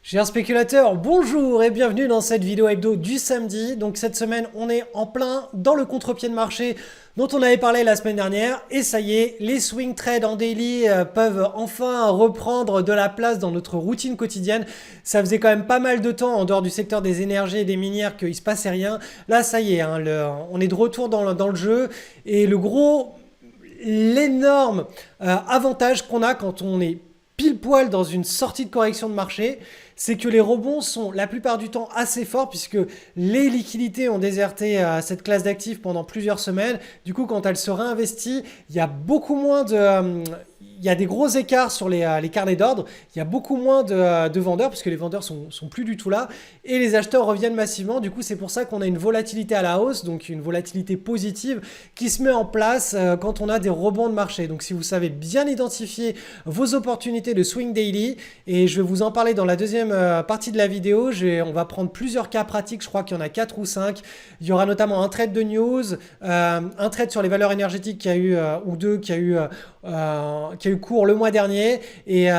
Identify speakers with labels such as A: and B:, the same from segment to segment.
A: Chers spéculateurs, bonjour et bienvenue dans cette vidéo hebdo du samedi. Donc cette semaine, on est en plein dans le contre-pied de marché dont on avait parlé la semaine dernière. Et ça y est, les swing trades en daily peuvent enfin reprendre de la place dans notre routine quotidienne. Ça faisait quand même pas mal de temps en dehors du secteur des énergies et des minières qu'il se passait rien. Là, ça y est, hein, on est de retour dans le jeu. Et l'énorme avantage qu'on a quand on est pile poil dans une sortie de correction de marché, c'est que les rebonds sont la plupart du temps assez forts puisque les liquidités ont déserté cette classe d'actifs pendant plusieurs semaines. Du coup, quand elle se réinvestit, il y a beaucoup moins il y a des gros écarts sur les carnets d'ordre, il y a beaucoup moins de vendeurs puisque les vendeurs sont plus du tout là et les acheteurs reviennent massivement. Du coup, c'est pour ça qu'on a une volatilité à la hausse, donc une volatilité positive qui se met en place quand on a des rebonds de marché. Donc si vous savez bien identifier vos opportunités de swing daily, et je vais vous en parler dans la deuxième partie de la vidéo, on va prendre plusieurs cas pratiques, je crois qu'il y en a 4 ou 5. Il y aura notamment un trade de news, un trade sur les valeurs énergétiques qui a eu, ou deux qui a eu cours le mois dernier, et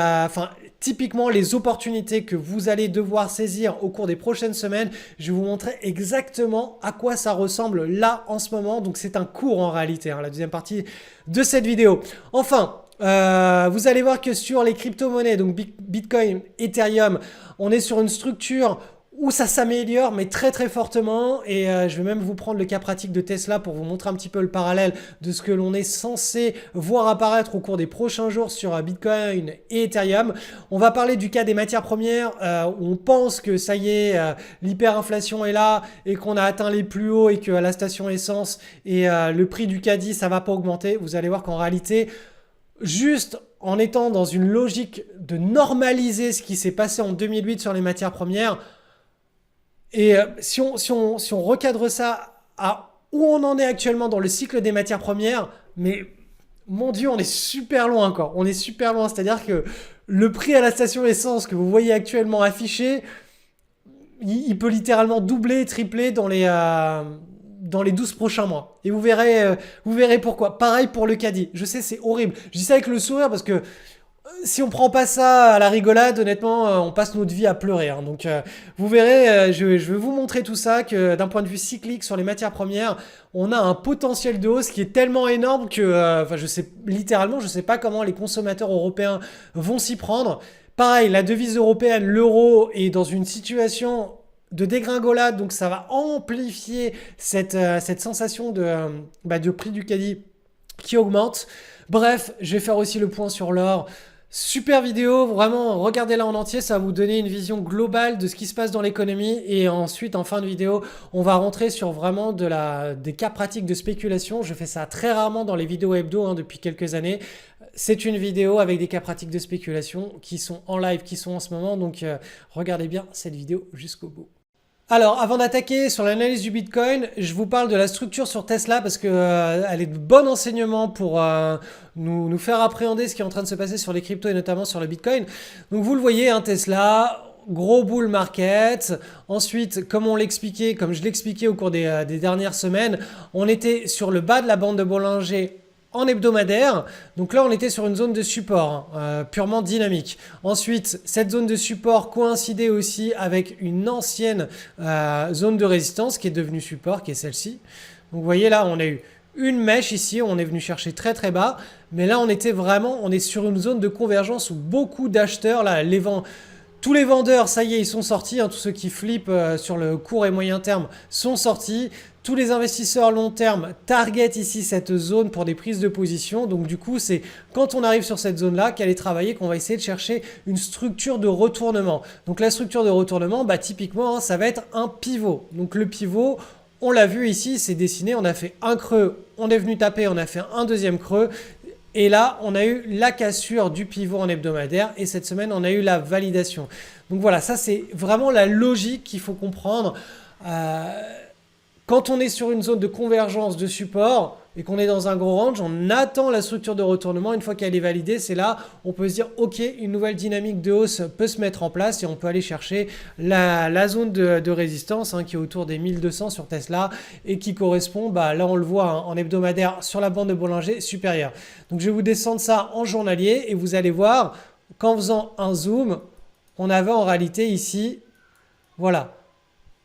A: typiquement les opportunités que vous allez devoir saisir au cours des prochaines semaines. Je vais vous montrer exactement à quoi ça ressemble là en ce moment. Donc c'est un cours en réalité, hein, la deuxième partie de cette vidéo. Enfin, vous allez voir que sur les crypto-monnaies, donc Bitcoin, Ethereum, on est sur une structure où ça s'améliore mais très très fortement, et je vais même vous prendre le cas pratique de Tesla pour vous montrer un petit peu le parallèle de ce que l'on est censé voir apparaître au cours des prochains jours sur Bitcoin et Ethereum. On va parler du cas des matières premières où on pense que ça y est, l'hyperinflation est là et qu'on a atteint les plus hauts et que la station essence et le prix du caddie ça va pas augmenter. Vous allez voir qu'en réalité, juste en étant dans une logique de normaliser ce qui s'est passé en 2008 sur les matières premières, et si on recadre ça à où on en est actuellement dans le cycle des matières premières, mais mon Dieu, on est super loin encore. On est super loin, c'est-à-dire que le prix à la station essence que vous voyez actuellement affiché, il peut littéralement doubler, tripler dans les 12 prochains mois. Et vous verrez pourquoi. Pareil pour le caddie. Je sais, c'est horrible. Je dis ça avec le sourire parce que si on prend pas ça à la rigolade, honnêtement, on passe notre vie à pleurer, hein. Donc, vous verrez, je vais vous montrer tout ça, que d'un point de vue cyclique sur les matières premières, on a un potentiel de hausse qui est tellement énorme que, littéralement, je sais pas comment les consommateurs européens vont s'y prendre. Pareil, la devise européenne, l'euro, est dans une situation de dégringolade, donc ça va amplifier cette sensation de prix du caddie qui augmente. Bref, je vais faire aussi le point sur l'or. Super vidéo, vraiment regardez-la en entier, ça va vous donner une vision globale de ce qui se passe dans l'économie, et ensuite en fin de vidéo on va rentrer sur vraiment des cas pratiques de spéculation. Je fais ça très rarement dans les vidéos hebdo, hein, depuis quelques années. C'est une vidéo avec des cas pratiques de spéculation qui sont en live, qui sont en ce moment, donc regardez bien cette vidéo jusqu'au bout. Alors, avant d'attaquer sur l'analyse du Bitcoin, je vous parle de la structure sur Tesla parce que elle est de bon enseignement pour nous faire appréhender ce qui est en train de se passer sur les cryptos et notamment sur le Bitcoin. Donc vous le voyez, hein, Tesla, gros bull market. Ensuite, comme je l'expliquais au cours des dernières semaines, on était sur le bas de la bande de Bollinger en hebdomadaire. Donc là, on était sur une zone de support, hein, purement dynamique. Ensuite, cette zone de support coïncidait aussi avec une ancienne zone de résistance qui est devenue support, qui est celle-ci. Donc vous voyez là, on a eu une mèche ici, on est venu chercher très très bas. Mais là, on est sur une zone de convergence où beaucoup d'acheteurs, là, tous les vendeurs, ça y est, ils sont sortis, hein, tous ceux qui flippent sur le court et moyen terme sont sortis. Tous les investisseurs long terme targetent ici cette zone pour des prises de position. Donc du coup, c'est quand on arrive sur cette zone-là qu'elle est travaillée qu'on va essayer de chercher une structure de retournement. Donc la structure de retournement, typiquement, hein, ça va être un pivot. Donc le pivot, on l'a vu ici, c'est dessiné, on a fait un creux, on est venu taper, on a fait un deuxième creux. Et là, on a eu la cassure du pivot en hebdomadaire, et cette semaine, on a eu la validation. Donc voilà, ça c'est vraiment la logique qu'il faut comprendre. Quand on est sur une zone de convergence de support et qu'on est dans un gros range, on attend la structure de retournement. Une fois qu'elle est validée, c'est là on peut se dire ok, une nouvelle dynamique de hausse peut se mettre en place et on peut aller chercher la zone de résistance, hein, qui est autour des 1200 sur Tesla et qui correspond, là on le voit, hein, en hebdomadaire sur la bande de Bollinger supérieure. Donc je vais vous descendre ça en journalier et vous allez voir qu'en faisant un zoom, on avait en réalité ici, voilà,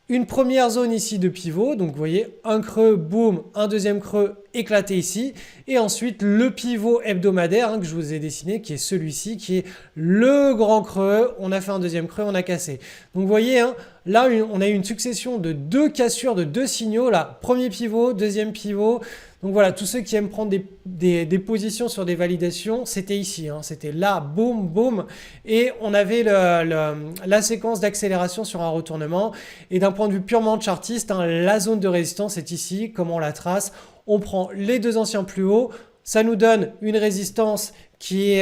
A: une première zone ici de pivot, donc vous voyez, un creux, boum, un deuxième creux éclaté ici, et ensuite le pivot hebdomadaire que je vous ai dessiné, qui est celui-ci, qui est le grand creux, on a fait un deuxième creux, on a cassé. Donc vous voyez, là on a eu une succession de deux cassures, de deux signaux, là, premier pivot, deuxième pivot. Donc voilà, tous ceux qui aiment prendre des positions sur des validations, c'était ici, c'était là, boum, boum, et on avait la séquence d'accélération sur un retournement. Et d'un point de vue purement chartiste, la zone de résistance est ici, comment on la trace. On prend les deux anciens plus hauts, ça nous donne une résistance qui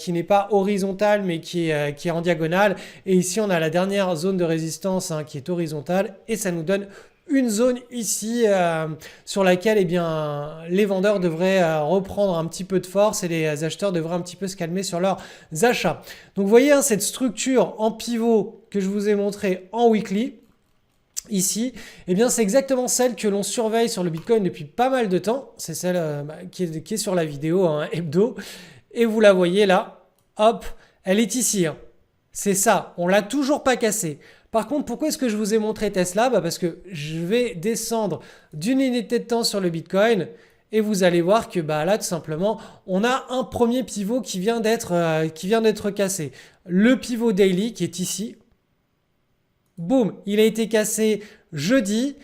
A: n'est pas horizontale mais qui est en diagonale. Et ici, on a la dernière zone de résistance qui est horizontale et ça nous donne une zone ici sur laquelle les vendeurs devraient reprendre un petit peu de force et les acheteurs devraient un petit peu se calmer sur leurs achats. Donc vous voyez cette structure en pivot que je vous ai montré en weekly. Ici, c'est exactement celle que l'on surveille sur le Bitcoin depuis pas mal de temps. C'est celle qui est sur la vidéo hebdo. Et vous la voyez là, hop, elle est ici. C'est ça, on l'a toujours pas cassée. Par contre, pourquoi est-ce que je vous ai montré Tesla? Parce que je vais descendre d'une unité de temps sur le Bitcoin et vous allez voir que là, tout simplement, on a un premier pivot qui vient d'être cassé. Le pivot daily qui est ici. Boum, il a été cassé jeudi.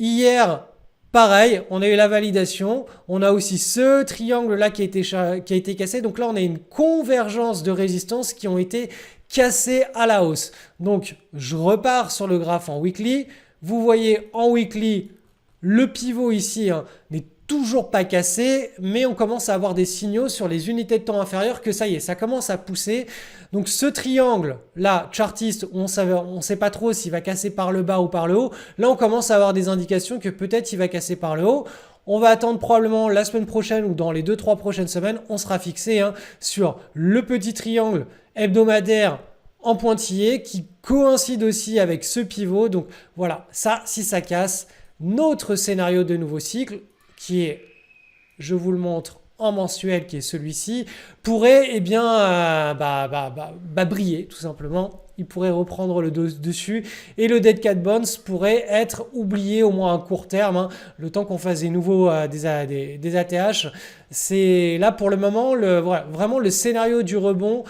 A: Hier, pareil, on a eu la validation. On a aussi ce triangle-là qui a été cassé. Donc là, on a une convergence de résistances qui ont été cassées à la hausse. Donc, je repars sur le graphe en weekly. Vous voyez en weekly, le pivot ici n'est toujours pas cassé, mais on commence à avoir des signaux sur les unités de temps inférieures que ça y est, ça commence à pousser. Donc ce triangle là, chartiste, où on ne sait pas trop s'il va casser par le bas ou par le haut, là on commence à avoir des indications que peut-être il va casser par le haut. On va attendre probablement la semaine prochaine ou dans les 2-3 prochaines semaines, on sera fixé sur le petit triangle hebdomadaire en pointillé qui coïncide aussi avec ce pivot. Donc voilà, ça, si ça casse, notre scénario de nouveau cycle, qui est, je vous le montre en mensuel, qui est celui-ci, pourrait briller tout simplement. Il pourrait reprendre le dessus et le Dead Cat Bonds pourrait être oublié au moins à court terme, le temps qu'on fasse des nouveaux des ATH. C'est là pour le moment vraiment le scénario du rebond.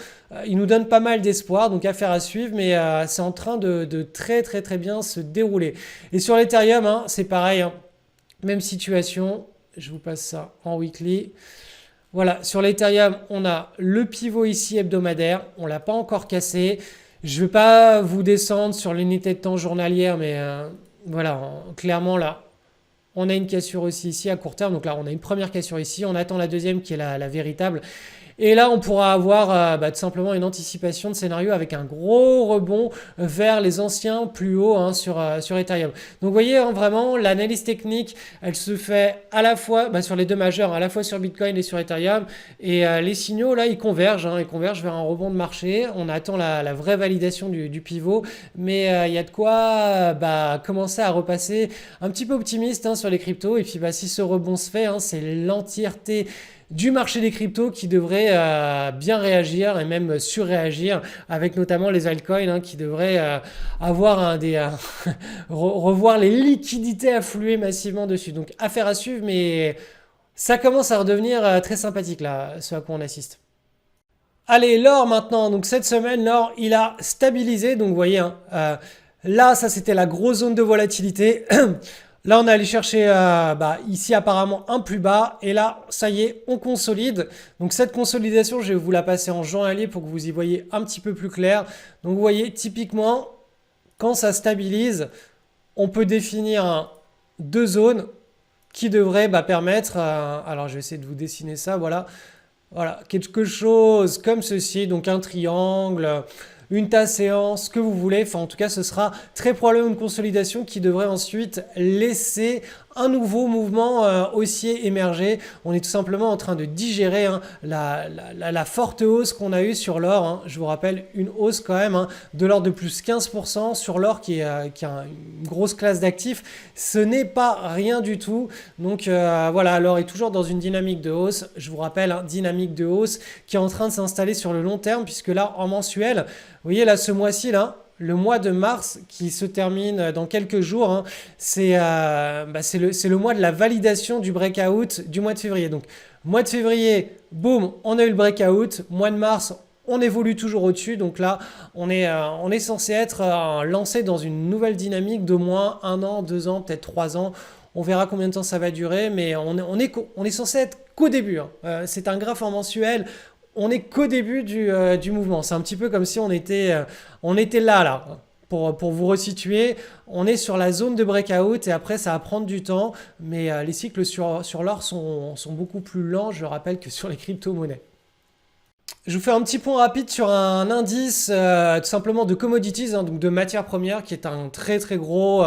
A: Il nous donne pas mal d'espoir, donc affaire à suivre, mais c'est en train de très très très bien se dérouler. Et sur l'Ethereum, c'est pareil. Même situation, je vous passe ça en weekly. Voilà, sur l'Ethereum, on a le pivot ici hebdomadaire, on ne l'a pas encore cassé. Je ne vais pas vous descendre sur l'unité de temps journalière, mais clairement là, on a une cassure aussi ici à court terme. Donc là, on a une première cassure ici, on attend la deuxième qui est la véritable. Et là, on pourra avoir tout simplement une anticipation de scénario avec un gros rebond vers les anciens plus hauts sur Ethereum. Donc vous voyez, vraiment, l'analyse technique, elle se fait à la fois sur les deux majeurs, à la fois sur Bitcoin et sur Ethereum. Et les signaux, là, ils convergent vers un rebond de marché. On attend la vraie validation du pivot. Mais il y a de quoi commencer à repasser un petit peu optimiste sur les cryptos. Et puis si ce rebond se fait, c'est l'entièreté du marché des cryptos qui devrait bien réagir et même surréagir, avec notamment les altcoins qui devraient avoir revoir les liquidités affluer massivement dessus. Donc affaire à suivre, mais ça commence à redevenir très sympathique là, ce à quoi on assiste. Allez, l'or maintenant. Donc cette semaine, l'or il a stabilisé. Donc vous voyez, là ça c'était la grosse zone de volatilité. Là, on est allé chercher ici apparemment un plus bas. Et là, ça y est, on consolide. Donc cette consolidation, je vais vous la passer en journalier pour que vous y voyez un petit peu plus clair. Donc vous voyez, typiquement, quand ça stabilise, on peut définir deux zones qui devraient permettre... alors, je vais essayer de vous dessiner ça. Voilà, quelque chose comme ceci. Donc un triangle... une tasse séance, ce que vous voulez. Enfin, en tout cas, ce sera très probablement une consolidation qui devrait ensuite laisser un nouveau mouvement haussier émerger. On est tout simplement en train de digérer la forte hausse qu'on a eue sur l'or. Je vous rappelle, une hausse quand même de l'ordre de plus 15% sur l'or qui a une grosse classe d'actifs. Ce n'est pas rien du tout. Donc voilà, l'or est toujours dans une dynamique de hausse. Je vous rappelle, dynamique de hausse qui est en train de s'installer sur le long terme, puisque là, en mensuel, vous voyez là, ce mois-ci, là, le mois de mars qui se termine dans quelques jours, c'est le mois de la validation du breakout du mois de février. Donc, mois de février, boum, on a eu le breakout. Mois de mars, on évolue toujours au-dessus. Donc là, on est censé être lancé dans une nouvelle dynamique d'au moins 1 an, 2 ans, peut-être 3 ans. On verra combien de temps ça va durer, mais on est censé être qu'au début. C'est un graphe en mensuel. On n'est qu'au début du mouvement. C'est un petit peu comme si on était là. Pour vous resituer, on est sur la zone de breakout et après ça va prendre du temps, mais les cycles sur l'or sont beaucoup plus lents, je rappelle, que sur les crypto-monnaies. Je vous fais un petit point rapide sur un indice tout simplement de commodities, donc de matières premières, qui est un très très gros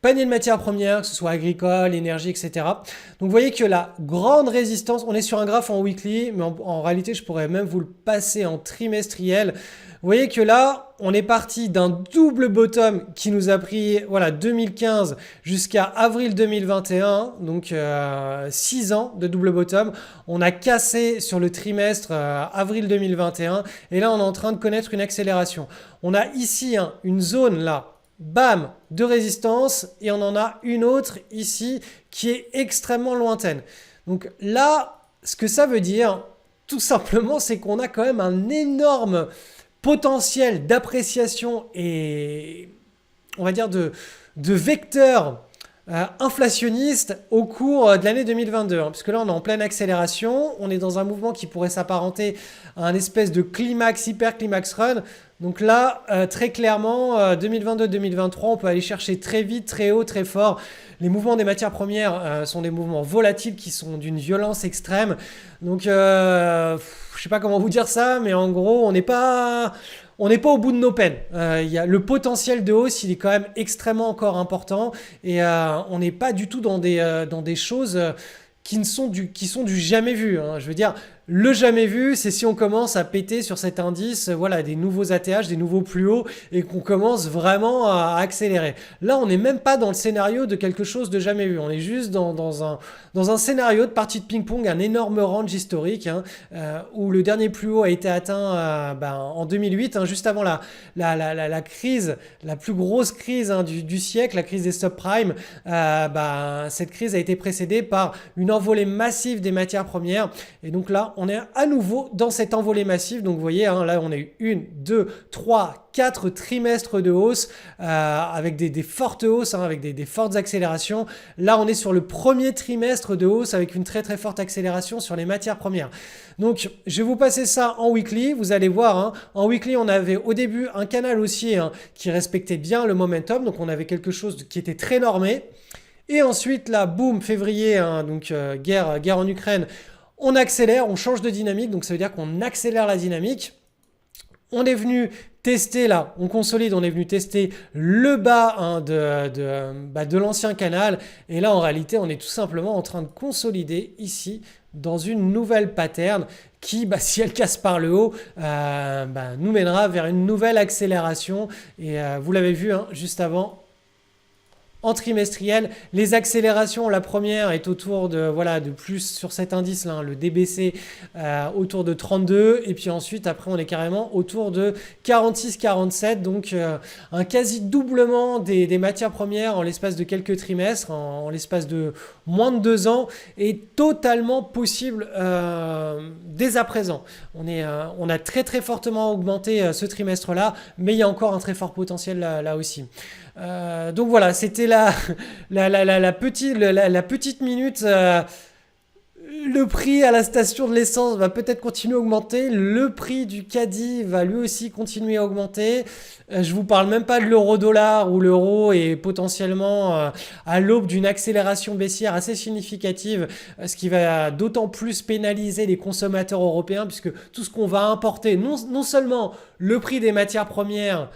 A: panier de matières premières, que ce soit agricole, énergie, etc. Donc vous voyez que la grande résistance, on est sur un graphe en weekly, mais en réalité je pourrais même vous le passer en trimestriel. Vous voyez que là, on est parti d'un double bottom qui nous a pris 2015 jusqu'à avril 2021, donc 6 ans de double bottom. On a cassé sur le trimestre avril 2021 et là, on est en train de connaître une accélération. On a ici une zone là, bam, de résistance et on en a une autre ici qui est extrêmement lointaine. Donc là, ce que ça veut dire, tout simplement, c'est qu'on a quand même un énorme potentiel d'appréciation et on va dire de vecteur inflationniste au cours de l'année 2022. Parce que là, on est en pleine accélération. On est dans un mouvement qui pourrait s'apparenter à un espèce de climax, hyper-climax run. Donc là, très clairement, 2022-2023, on peut aller chercher très vite, très haut, très fort. Les mouvements des matières premières sont des mouvements volatiles qui sont d'une violence extrême. Donc, je sais pas comment vous dire ça, mais en gros, on n'est pas au bout de nos peines. Le potentiel de hausse, il est quand même extrêmement encore important et on n'est pas du tout dans des choses qui sont du jamais vu. Je veux dire, le jamais vu, c'est si on commence à péter sur cet indice, des nouveaux ATH, des nouveaux plus hauts et qu'on commence vraiment à accélérer. Là, on n'est même pas dans le scénario de quelque chose de jamais vu. On est juste dans un scénario de partie de ping-pong, un énorme range historique où le dernier plus haut a été atteint en 2008, juste avant la crise, la plus grosse crise du siècle, la crise des subprimes. Cette crise a été précédée par une envolée massive des matières premières et donc là, on est à nouveau dans cette envolée massive. Donc vous voyez, là on a eu 1, 2, 3, 4 trimestres de hausse avec des fortes hausses, avec des fortes accélérations. Là on est sur le premier trimestre de hausse avec une très très forte accélération sur les matières premières. Donc je vais vous passer ça en weekly. Vous allez voir, en weekly on avait au début un canal haussier qui respectait bien le momentum. Donc on avait quelque chose qui était très normé. Et ensuite là, boum, février, guerre en Ukraine. On accélère, on change de dynamique, donc ça veut dire qu'on accélère la dynamique. On est venu tester là, on consolide, on est venu tester le bas de l'ancien canal. Et là, en réalité, on est tout simplement en train de consolider ici dans une nouvelle pattern qui, si elle casse par le haut, nous mènera vers une nouvelle accélération. Et vous l'avez vu juste avant. En trimestriel, les accélérations, la première est autour de plus sur cet indice là, le DBC autour de 32 et puis ensuite après on est carrément autour de 46-47, donc un quasi doublement des matières premières en l'espace de quelques trimestres, en l'espace de moins de 2 ans est totalement possible dès à présent. On a très très fortement augmenté ce trimestre là, mais il y a encore un très fort potentiel là aussi. Donc voilà, c'était la petite minute. Le prix à la station de l'essence va peut-être continuer à augmenter. Le prix du caddie va lui aussi continuer à augmenter. Je vous parle même pas de l'euro-dollar où l'euro est potentiellement à l'aube d'une accélération baissière assez significative, ce qui va d'autant plus pénaliser les consommateurs européens puisque tout ce qu'on va importer, non seulement le prix des matières premières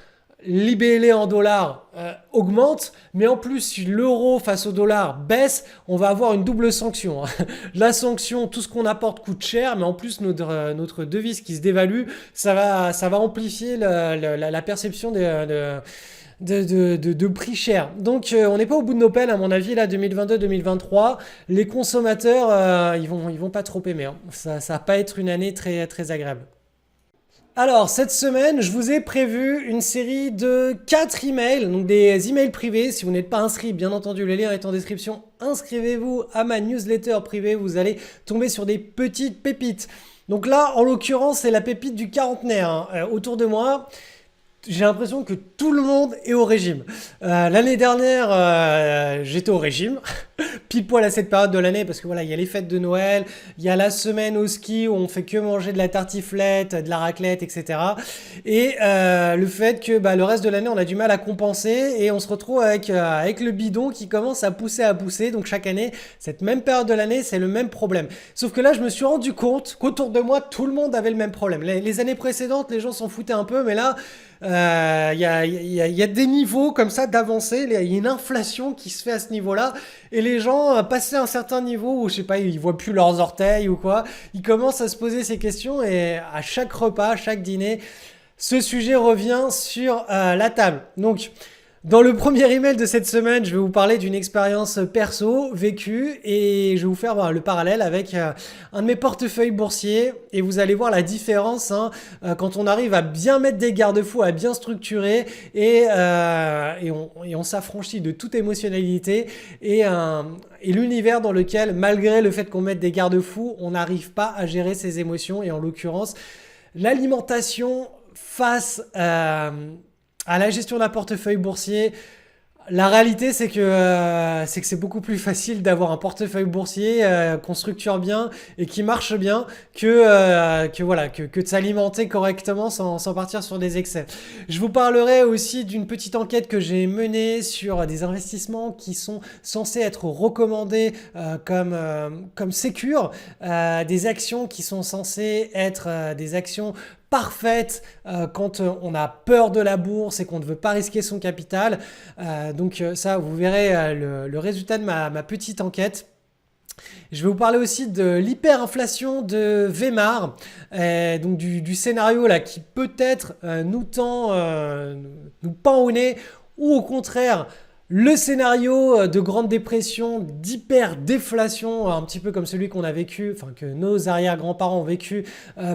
A: libellé en dollars augmente, mais en plus si l'euro face au dollar baisse, on va avoir une double sanction. La sanction, tout ce qu'on apporte coûte cher, mais en plus notre devise qui se dévalue, ça va amplifier la perception de prix cher. Donc on n'est pas au bout de nos peines à mon avis là 2022-2023. Les consommateurs ils vont pas trop aimer. Hein. Ça va pas être une année très très agréable. Alors, cette semaine, je vous ai prévu une série de 4 emails, donc des emails privés. Si vous n'êtes pas inscrit, bien entendu, le lien est en description. Inscrivez-vous à ma newsletter privée, vous allez tomber sur des petites pépites. Donc là, en l'occurrence, c'est la pépite du quarantenaire. Hein. Autour de moi, j'ai l'impression que tout le monde est au régime. L'année dernière, j'étais au régime, pile poil à cette période de l'année, parce que voilà, il y a les fêtes de Noël, il y a la semaine au ski où on fait que manger de la tartiflette, de la raclette, etc. Et le fait que le reste de l'année, on a du mal à compenser et on se retrouve avec le bidon qui commence à pousser. Donc chaque année, cette même période de l'année, c'est le même problème. Sauf que là, je me suis rendu compte qu'autour de moi, tout le monde avait le même problème. Les années précédentes, les gens s'en foutaient un peu, mais là, il y a des niveaux comme ça d'avancée, il y a une inflation qui se fait à ce niveau-là, et les gens, passés un certain niveau où, je sais pas, ils voient plus leurs orteils ou quoi, ils commencent à se poser ces questions, et à chaque repas, à chaque dîner, ce sujet revient sur la table. Donc, dans le premier email de cette semaine, je vais vous parler d'une expérience perso vécue et je vais vous faire le parallèle avec un de mes portefeuilles boursiers et vous allez voir la différence quand on arrive à bien mettre des garde-fous, à bien structurer et on s'affranchit de toute émotionnalité et l'univers dans lequel, malgré le fait qu'on mette des garde-fous, on n'arrive pas à gérer ses émotions et en l'occurrence, l'alimentation face à la gestion d'un portefeuille boursier, la réalité c'est que c'est beaucoup plus facile d'avoir un portefeuille boursier qu'on structure bien et qui marche bien que de s'alimenter correctement sans partir sur des excès. Je vous parlerai aussi d'une petite enquête que j'ai menée sur des investissements qui sont censés être recommandés comme sécures, des actions qui sont censées être des actions parfaite quand on a peur de la bourse et qu'on ne veut pas risquer son capital. Donc ça, vous verrez le résultat de ma petite enquête. Je vais vous parler aussi de l'hyperinflation de Weimar, donc du scénario là qui peut-être nous pend au nez ou au contraire le scénario de grande dépression, d'hyper-déflation, un petit peu comme celui qu'on a vécu, enfin que nos arrière-grands-parents ont vécu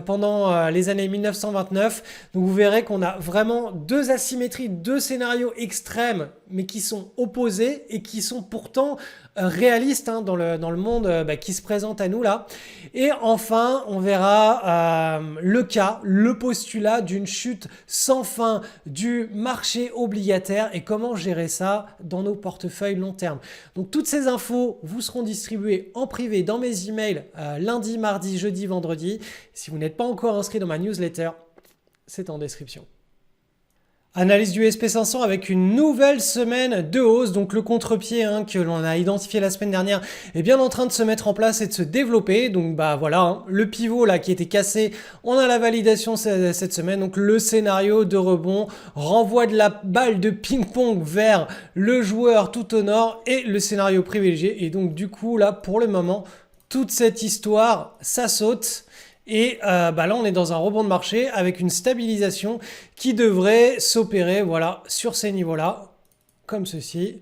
A: pendant les années 1929. Donc vous verrez qu'on a vraiment deux asymétries, deux scénarios extrêmes, mais qui sont opposés et qui sont pourtant réalistes dans le monde qui se présente à nous là. Et enfin, on verra le postulat d'une chute sans fin du marché obligataire et comment gérer ça dans nos portefeuilles long terme. Donc toutes ces infos vous seront distribuées en privé dans mes emails lundi, mardi, jeudi, vendredi. Si vous n'êtes pas encore inscrit dans ma newsletter, c'est en description. Analyse du SP500 avec une nouvelle semaine de hausse, donc le contre-pied que l'on a identifié la semaine dernière est bien en train de se mettre en place et de se développer. Donc voilà, le pivot là qui était cassé, on a la validation cette semaine. Donc le scénario de rebond renvoie de la balle de ping-pong vers le joueur tout au nord et le scénario privilégié. Et donc du coup là pour le moment, toute cette histoire, ça saute. Et là, on est dans un rebond de marché avec une stabilisation qui devrait s'opérer sur ces niveaux-là, comme ceci.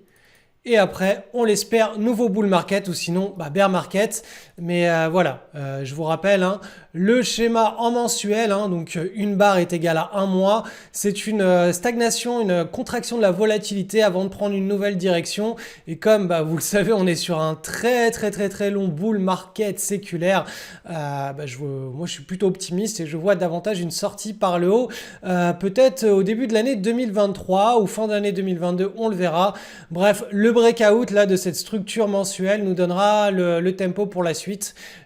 A: Et après, on l'espère, nouveau bull market ou sinon bear market. Mais je vous rappelle, le schéma en mensuel, donc une barre est égale à un mois. C'est une stagnation, une contraction de la volatilité avant de prendre une nouvelle direction. Et comme vous le savez, on est sur un très très très très long bull market séculaire. Moi, je suis plutôt optimiste et je vois davantage une sortie par le haut. Peut-être au début de l'année 2023 ou fin d'année 2022, on le verra. Bref, le breakout là de cette structure mensuelle nous donnera le tempo pour la suite.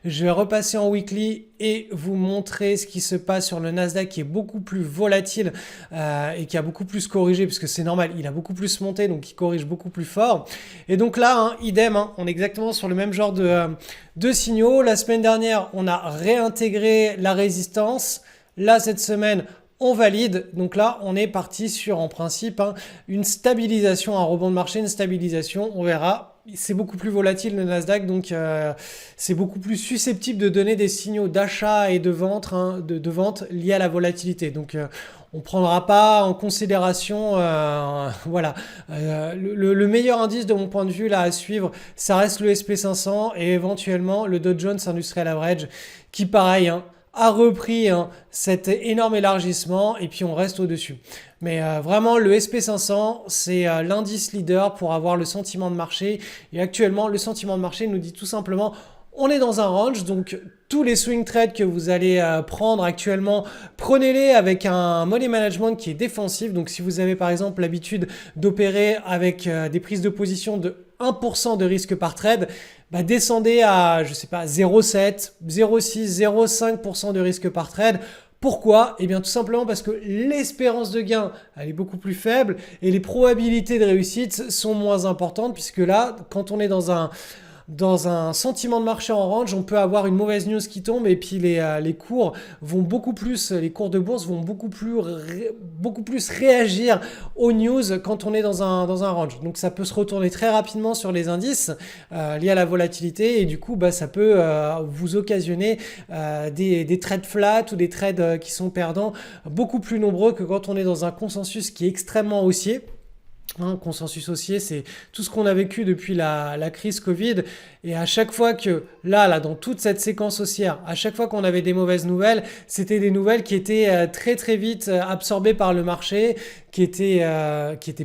A: Je vais repasser en weekly et vous montrer ce qui se passe sur le Nasdaq qui est beaucoup plus volatile et qui a beaucoup plus corrigé puisque c'est normal, il a beaucoup plus monté donc il corrige beaucoup plus fort. Et donc là, idem, on est exactement sur le même genre de signaux. La semaine dernière, on a réintégré la résistance. Là, cette semaine, on valide. Donc là, on est parti sur, en principe, une stabilisation, un rebond de marché, une stabilisation. On verra. C'est beaucoup plus volatile le Nasdaq, donc c'est beaucoup plus susceptible de donner des signaux d'achat et de vente, de vente liés à la volatilité. Donc on ne prendra pas en considération, voilà. Le meilleur indice de mon point de vue là à suivre, ça reste le SP500 et éventuellement le Dow Jones Industrial Average qui pareil, a repris cet énorme élargissement et puis on reste au-dessus. Mais vraiment, le SP500, c'est l'indice leader pour avoir le sentiment de marché. Et actuellement, le sentiment de marché nous dit tout simplement, on est dans un range, donc tous les swing trades que vous allez prendre actuellement, prenez-les avec un money management qui est défensif. Donc si vous avez par exemple l'habitude d'opérer avec des prises de position de 1% de risque par trade, bah descendez à, je sais pas, 0,7, 0,6, 0,5% de risque par trade. Pourquoi? Eh bien tout simplement parce que l'espérance de gain elle est beaucoup plus faible et les probabilités de réussite sont moins importantes puisque là, quand on est dans un sentiment de marché en range, on peut avoir une mauvaise news qui tombe et puis les cours vont beaucoup plus, les cours de bourse vont beaucoup plus réagir aux news quand on est dans un range. Donc ça peut se retourner très rapidement sur les indices liés à la volatilité et du coup ça peut vous occasionner des trades flat ou des trades qui sont perdants beaucoup plus nombreux que quand on est dans un consensus qui est extrêmement haussier. Consensus haussier, c'est tout ce qu'on a vécu depuis la crise Covid. Et à chaque fois que, là, dans toute cette séquence haussière, à chaque fois qu'on avait des mauvaises nouvelles, c'était des nouvelles qui étaient très très vite absorbées par le marché, qui étaient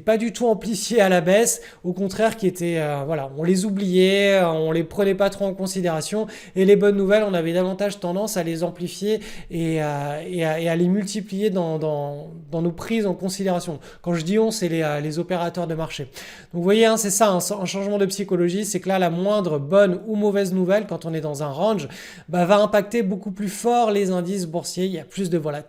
A: pas du tout amplifiées à la baisse, au contraire qui étaient, voilà, on les oubliait, on les prenait pas trop en considération. Et les bonnes nouvelles, on avait davantage tendance à les amplifier et à les multiplier dans nos prises en considération. Quand je dis on, c'est les opérateurs de marché. Donc vous voyez, c'est ça, un changement de psychologie, c'est que là, la moindre bonne ou mauvaise nouvelle, quand on est dans un range, va impacter beaucoup plus fort les indices boursiers, il y a plus de volat.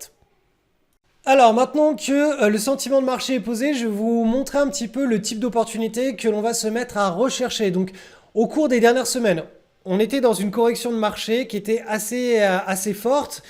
A: Alors maintenant que le sentiment de marché est posé, je vais vous montrer un petit peu le type d'opportunité que l'on va se mettre à rechercher. Donc au cours des dernières semaines, on était dans une correction de marché qui était assez forte.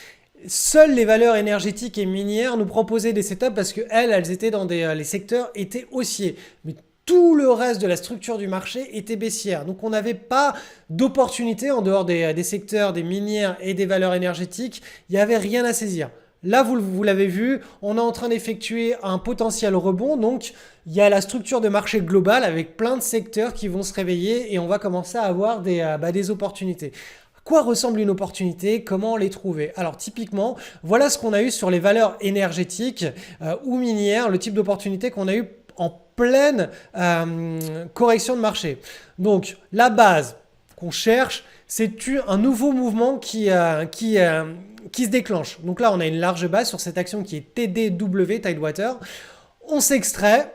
A: Seules les valeurs énergétiques et minières nous proposaient des setups parce que elles étaient dans les secteurs étaient haussiers. Mais tout le reste de la structure du marché était baissière. Donc on n'avait pas d'opportunité en dehors des secteurs, des minières et des valeurs énergétiques. Il n'y avait rien à saisir. Là, vous l'avez vu, on est en train d'effectuer un potentiel rebond. Donc, il y a la structure de marché globale avec plein de secteurs qui vont se réveiller et on va commencer à avoir des opportunités. À quoi ressemble une opportunité? Comment les trouver? Alors, typiquement, voilà ce qu'on a eu sur les valeurs énergétiques ou minières, le type d'opportunité qu'on a eu en pleine correction de marché. Donc, la base qu'on cherche, c'est un nouveau mouvement qui se déclenche. Donc là, on a une large base sur cette action qui est TDW, Tidewater. On s'extrait.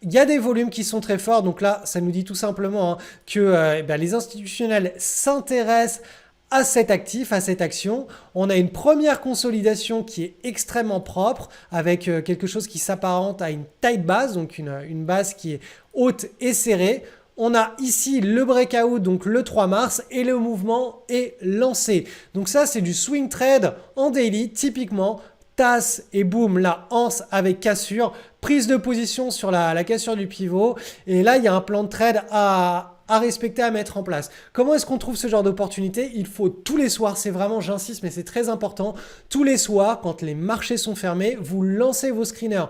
A: Il y a des volumes qui sont très forts. Donc là, ça nous dit tout simplement que les institutionnels s'intéressent à cet actif, à cette action. On a une première consolidation qui est extrêmement propre avec quelque chose qui s'apparente à une tight base, donc une base qui est haute et serrée. On a ici le breakout, donc le 3 mars, et le mouvement est lancé. Donc ça, c'est du swing trade en daily, typiquement. Tasse et boum, la anse avec cassure, prise de position sur la cassure du pivot. Et là, il y a un plan de trade à respecter, à mettre en place. Comment est-ce qu'on trouve ce genre d'opportunité? Il faut tous les soirs, c'est vraiment, j'insiste, mais c'est très important. Tous les soirs, quand les marchés sont fermés, vous lancez vos screeners.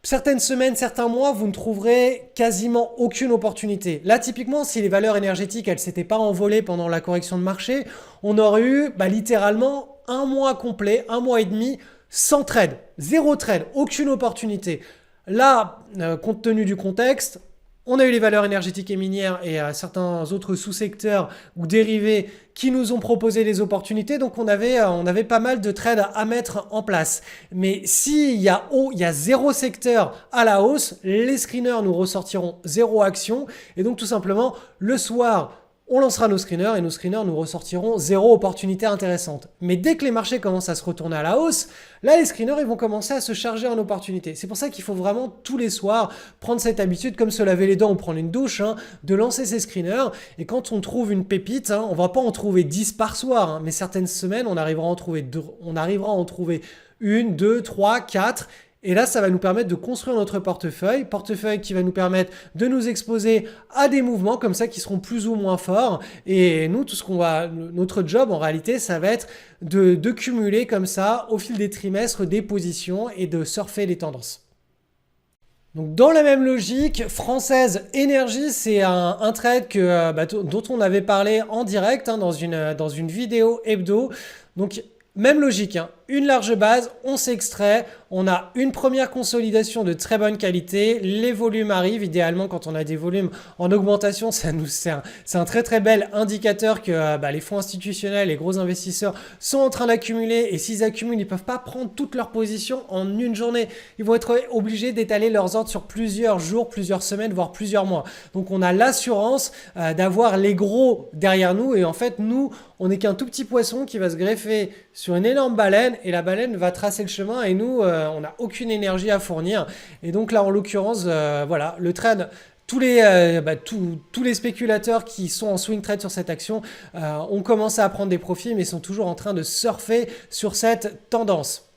A: Certaines semaines, certains mois, vous ne trouverez quasiment aucune opportunité. Là, typiquement, si les valeurs énergétiques, elles ne s'étaient pas envolées pendant la correction de marché, on aurait eu littéralement un mois complet, un mois et demi, sans trade, zéro trade, aucune opportunité. Là, compte tenu du contexte, on a eu les valeurs énergétiques et minières et certains autres sous-secteurs ou dérivés qui nous ont proposé des opportunités. Donc, on avait pas mal de trades à mettre en place. Mais s'il y a zéro secteur à la hausse, les screeners nous ressortiront zéro action. Et donc, tout simplement, le soir, on lancera nos screeners et nos screeners nous ressortiront zéro opportunité intéressante. Mais dès que les marchés commencent à se retourner à la hausse, là les screeners ils vont commencer à se charger en opportunités. C'est pour ça qu'il faut vraiment tous les soirs prendre cette habitude, comme se laver les dents ou prendre une douche, de lancer ces screeners. Et quand on trouve une pépite, on va pas en trouver 10 par soir, mais certaines semaines on arrivera à en trouver 1, 2, 3, 4. Et là, ça va nous permettre de construire notre portefeuille qui va nous permettre de nous exposer à des mouvements comme ça qui seront plus ou moins forts. Et nous, notre job en réalité, ça va être de cumuler comme ça au fil des trimestres des positions et de surfer les tendances. Donc dans la même logique, Française Énergie, c'est un trade dont on avait parlé en direct dans une vidéo hebdo. Donc même logique, une large base, on s'extrait, on a une première consolidation de très bonne qualité, les volumes arrivent, idéalement quand on a des volumes en augmentation, c'est un très très bel indicateur que les fonds institutionnels, les gros investisseurs sont en train d'accumuler et s'ils accumulent, ils ne peuvent pas prendre toutes leurs positions en une journée, ils vont être obligés d'étaler leurs ordres sur plusieurs jours, plusieurs semaines, voire plusieurs mois. Donc on a l'assurance d'avoir les gros derrière nous et en fait nous, on n'est qu'un tout petit poisson qui va se greffer sur une énorme baleine et la baleine va tracer le chemin et nous, on n'a aucune énergie à fournir. Et donc là, en l'occurrence, voilà, le trade, tous les spéculateurs qui sont en swing trade sur cette action ont commencé à prendre des profits mais sont toujours en train de surfer sur cette tendance.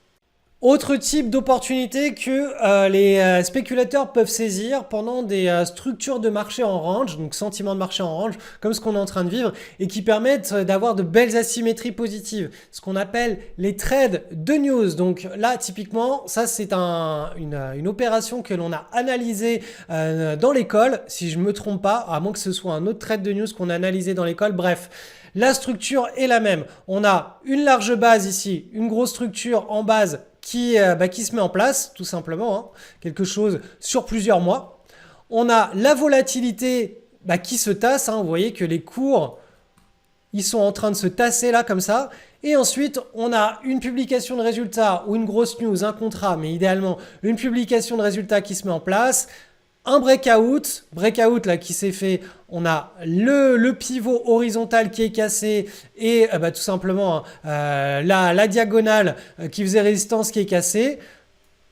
A: Autre type d'opportunité que les spéculateurs peuvent saisir pendant des structures de marché en range, donc sentiment de marché en range, comme ce qu'on est en train de vivre, et qui permettent d'avoir de belles asymétries positives, ce qu'on appelle les trades de news. Donc là, typiquement, ça c'est une opération que l'on a analysée dans l'école, si je ne me trompe pas, à moins que ce soit un autre trade de news qu'on a analysé dans l'école, bref. La structure est la même. On a une large base ici, une grosse structure en base qui se met en place, tout simplement, quelque chose sur plusieurs mois. On a la volatilité qui se tasse, vous voyez que les cours, ils sont en train de se tasser là comme ça. Et ensuite, on a une publication de résultats ou une grosse news, un contrat, mais idéalement une publication de résultats qui se met en place. Un breakout là qui s'est fait, on a le pivot horizontal qui est cassé et tout simplement la diagonale qui faisait résistance qui est cassée.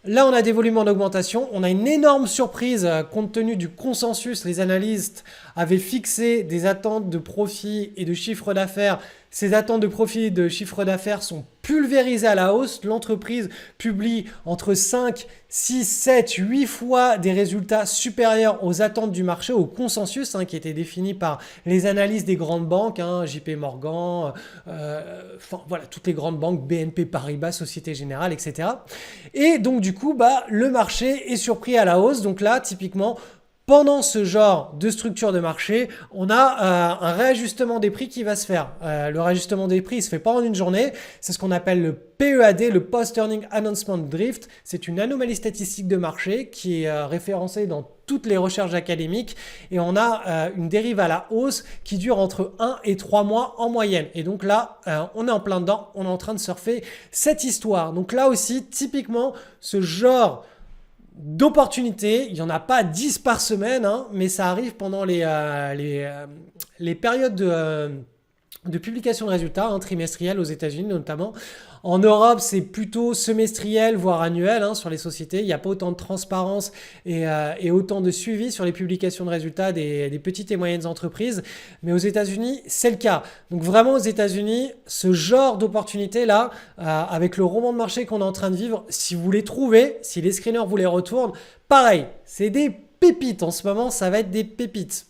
A: Là, on a des volumes en augmentation. On a une énorme surprise compte tenu du consensus. Les analystes avaient fixé des attentes de profit et de chiffre d'affaires. Ces attentes de profit et de chiffre d'affaires sont pulvérisées à la hausse. L'entreprise publie entre 5, 6, 7, 8 fois des résultats supérieurs aux attentes du marché, au consensus qui était défini par les analystes des grandes banques, JP Morgan, voilà, toutes les grandes banques, BNP Paribas, Société Générale, etc. Et donc du coup, le marché est surpris à la hausse. Donc là, typiquement, pendant ce genre de structure de marché, on a un réajustement des prix qui va se faire. Le réajustement des prix ne se fait pas en une journée. C'est ce qu'on appelle le PEAD, le Post-Earning Announcement Drift. C'est une anomalie statistique de marché qui est référencée dans toutes les recherches académiques. Et on a une dérive à la hausse qui dure entre 1 et 3 mois en moyenne. Et donc là, on est en plein dedans. On est en train de surfer cette histoire. Donc là aussi, typiquement, ce genre d'opportunités, il n'y en a pas 10 par semaine, mais ça arrive pendant les périodes de publication de résultats trimestriels aux États-Unis notamment. En Europe, c'est plutôt semestriel, voire annuel sur les sociétés. Il n'y a pas autant de transparence et autant de suivi sur les publications de résultats des petites et moyennes entreprises. Mais aux États-Unis, c'est le cas. Donc vraiment aux États-Unis, ce genre d'opportunité-là, avec le rebond de marché qu'on est en train de vivre, si vous les trouvez, si les screeners vous les retournent, pareil, c'est des pépites. En ce moment, ça va être des pépites.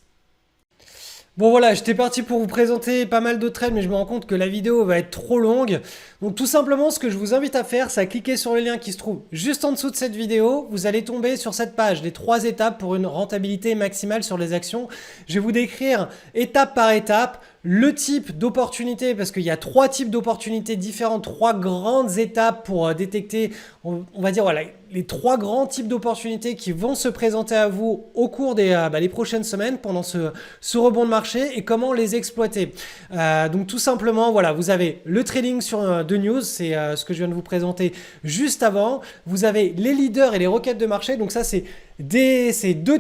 A: Bon voilà, j'étais parti pour vous présenter pas mal d'autres trades, mais je me rends compte que la vidéo va être trop longue. Donc tout simplement, ce que je vous invite à faire, c'est à cliquer sur le lien qui se trouve juste en dessous de cette vidéo. Vous allez tomber sur cette page, les 3 étapes pour une rentabilité maximale sur les actions. Je vais vous décrire étape par étape le type d'opportunité, parce qu'il y a 3 types d'opportunités différentes, 3 grandes étapes pour détecter, on va dire, voilà, les 3 grands types d'opportunités qui vont se présenter à vous au cours des les prochaines semaines pendant ce rebond de marché et comment les exploiter. Donc tout simplement, voilà, vous avez le trading sur de news, c'est ce que je viens de vous présenter juste avant. Vous avez les leaders et les requêtes de marché, donc ça c'est 2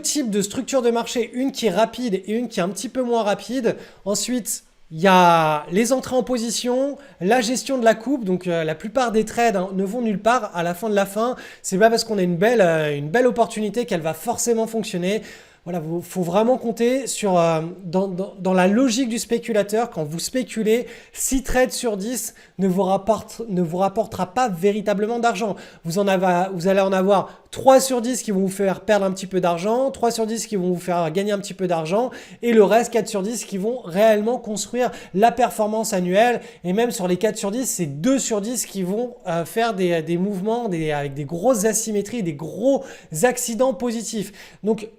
A: types de structures de marché, une qui est rapide et une qui est un petit peu moins rapide. Ensuite, il y a les entrées en position, la gestion de la coupe. Donc la plupart des trades ne vont nulle part. À la fin de la fin, c'est pas parce qu'on a une belle opportunité qu'elle va forcément fonctionner. Voilà, il faut vraiment compter sur, dans la logique du spéculateur. Quand vous spéculez, 6 trades sur 10 ne vous rapportera pas véritablement d'argent. Vous allez en avoir 3 sur 10 qui vont vous faire perdre un petit peu d'argent, 3 sur 10 qui vont vous faire gagner un petit peu d'argent, et le reste 4 sur 10 qui vont réellement construire la performance annuelle. Et même sur les 4 sur 10, c'est 2 sur 10 qui vont faire des mouvements avec des grosses asymétries, des gros accidents positifs. Donc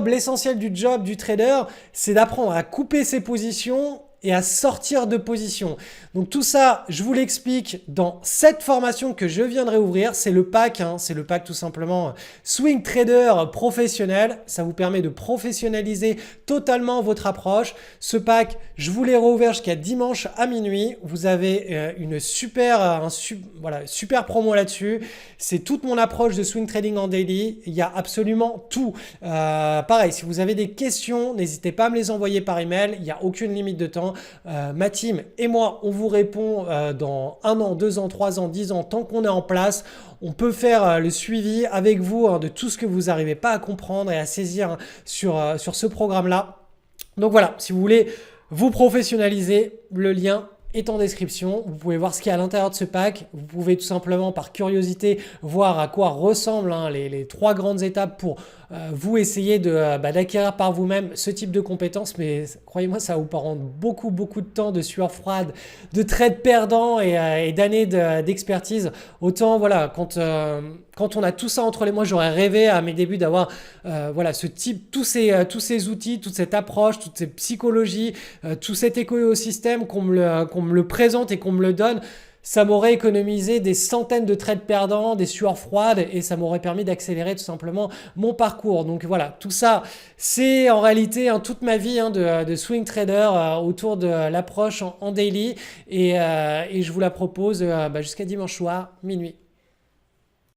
A: l'essentiel du job du trader, c'est d'apprendre à couper ses positions et à sortir de position. Donc tout ça, je vous l'explique dans cette formation que je viendrai ouvrir. C'est le pack, c'est le pack tout simplement Swing Trader professionnel. Ça vous permet de professionnaliser totalement votre approche. Ce pack, je vous l'ai rouvert jusqu'à dimanche à minuit. Vous avez une super promo là-dessus. C'est toute mon approche de swing trading en daily. Il y a absolument tout. Pareil, si vous avez des questions, n'hésitez pas à me les envoyer par email. Il n'y a aucune limite de temps. Ma team et moi, on vous répond dans 1 an, 2 ans, 3 ans, 10 ans, tant qu'on est en place. On peut faire le suivi avec vous de tout ce que vous n'arrivez pas à comprendre et à saisir sur ce programme-là. Donc voilà, si vous voulez vous professionnaliser, le lien est en description. Vous pouvez voir ce qu'il y a à l'intérieur de ce pack. Vous pouvez tout simplement par curiosité voir à quoi ressemblent les 3 grandes étapes pour vous essayer d'acquérir par vous-même ce type de compétences. Mais croyez-moi, ça va vous prendre beaucoup de temps, de sueur froide, de trades perdants et d'années d'expertise. Autant voilà, quand on a tout ça entre les mains, j'aurais rêvé à mes débuts d'avoir ce type, tous ces outils, toute cette approche, toute cette psychologie, tout cet écosystème qu'on me le présente et qu'on me le donne. Ça m'aurait économisé des centaines de trades perdants, des sueurs froides, et ça m'aurait permis d'accélérer tout simplement mon parcours. Donc voilà, tout ça, c'est en réalité toute ma vie de swing trader autour de l'approche en daily, et je vous la propose jusqu'à dimanche soir, minuit.